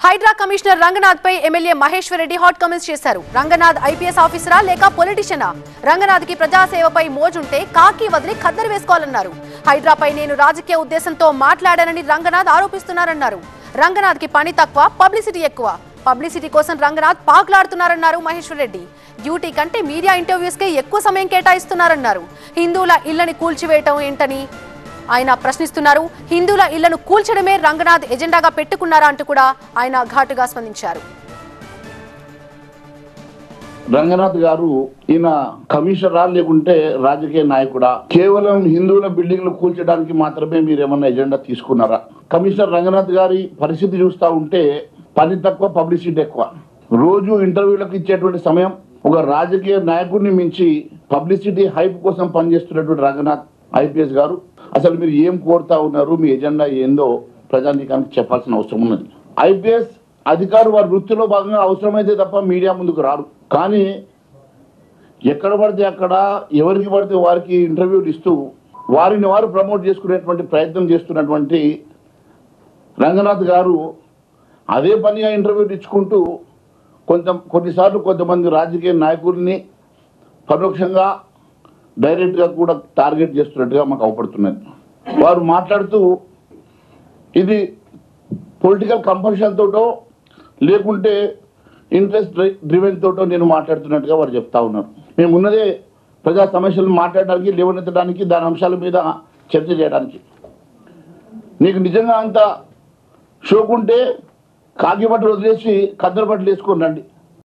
Hydraa commissioner Ranganath పై MLA Maheshwar Reddy hot comments చేశారు. Ranganath IPS ఆఫీసరా లేక పొలిటిషియనా? రంగనాథ్ కి ప్రజాసేవపై మోజుంటే కాకి వదిలి ఖద్దరు వేసుకోవాలన్నారు. హైడ్రాపై నేను రాజకీయ ఉద్దేశంతో మాట్లాడానని రంగనాథ్ ఆరోపిస్తున్నారన్నారు. రంగనాథ్ కి పని తక్కువ, పబ్లిసిటీ ఎక్కువ. పబ్లిసిటీ కోసం రంగనాథ్ పాకులాడుతున్నారన్నారు మహేశ్వర్ రెడ్డి. డ్యూటీ కంటే మీడియా ఇంటర్వ్యూస్ కే ఎక్కువ సమయం కేటాయిస్తున్నారన్నారు. హిందువుల ఇళ్లని కూల్చివేయటం ఏంటని ఆయన ప్రశ్నిస్తున్నారు. హిందువుల ఇళ్లను కూల్చడమే రంగనాథ్ ఎజెండాగా పెట్టుకున్నారా అంటూ కూడా ఆయన ఘాటుగా స్పందించారు. రంగనాథ్ గారు ఈయన కమిషనరా లేకుంటే రాజకీయ నాయకుడా? కేవలం హిందువుల బిల్డింగ్లు కూల్చడానికి మాత్రమే మీరేమన్నా ఎజెండా తీసుకున్నారా? కమిషనర్ రంగనాథ్ గారి పరిస్థితి చూస్తూ ఉంటే పని తక్కువ, పబ్లిసిటీ ఎక్కువ. రోజు ఇంటర్వ్యూలకు ఇచ్చేటువంటి సమయం ఒక రాజకీయ నాయకుడిని మించి పబ్లిసిటీ హైప్ కోసం పనిచేస్తున్నటువంటి రంగనాథ్ ఐపీఎస్ గారు అసలు మీరు ఏం కోరుతా ఉన్నారు, మీ ఎజెండా ఏందో ప్రజానీకానికి చెప్పాల్సిన అవసరం ఉన్నది. ఐపీఎస్ అధికారులు వారి వృత్తిలో భాగంగా అవసరమైతే తప్ప మీడియా ముందుకు రారు. కానీ ఎక్కడ పడితే అక్కడ ఎవరికి పడితే వారికి ఇంటర్వ్యూలు ఇస్తూ వారిని వారు ప్రమోట్ చేసుకునేటువంటి ప్రయత్నం చేస్తున్నటువంటి రంగనాథ్ గారు అదే పనిగా ఇంటర్వ్యూలు ఇచ్చుకుంటూ కొన్నిసార్లు కొంతమంది రాజకీయ నాయకుల్ని పరోక్షంగా డైరెక్ట్గా కూడా టార్గెట్ చేస్తున్నట్టుగా మాకు అవపడుతున్నది. వారు మాట్లాడుతూ ఇది పొలిటికల్ కంపల్షన్ తోటో లేకుంటే ఇంట్రెస్ట్ డ్రివెన్ తోటో నేను మాట్లాడుతున్నట్టుగా వారు చెప్తా ఉన్నారు. మేము ఉన్నదే ప్రజా సమస్యలను మాట్లాడడానికి, లేవనెత్తడానికి, దాని అంశాల మీద చర్చ చేయడానికి. నీకు నిజంగా అంత షోకుంటే కాకి బట్టలు వదిలేసి కద్దరు బట్టలు వేసుకొని రండి.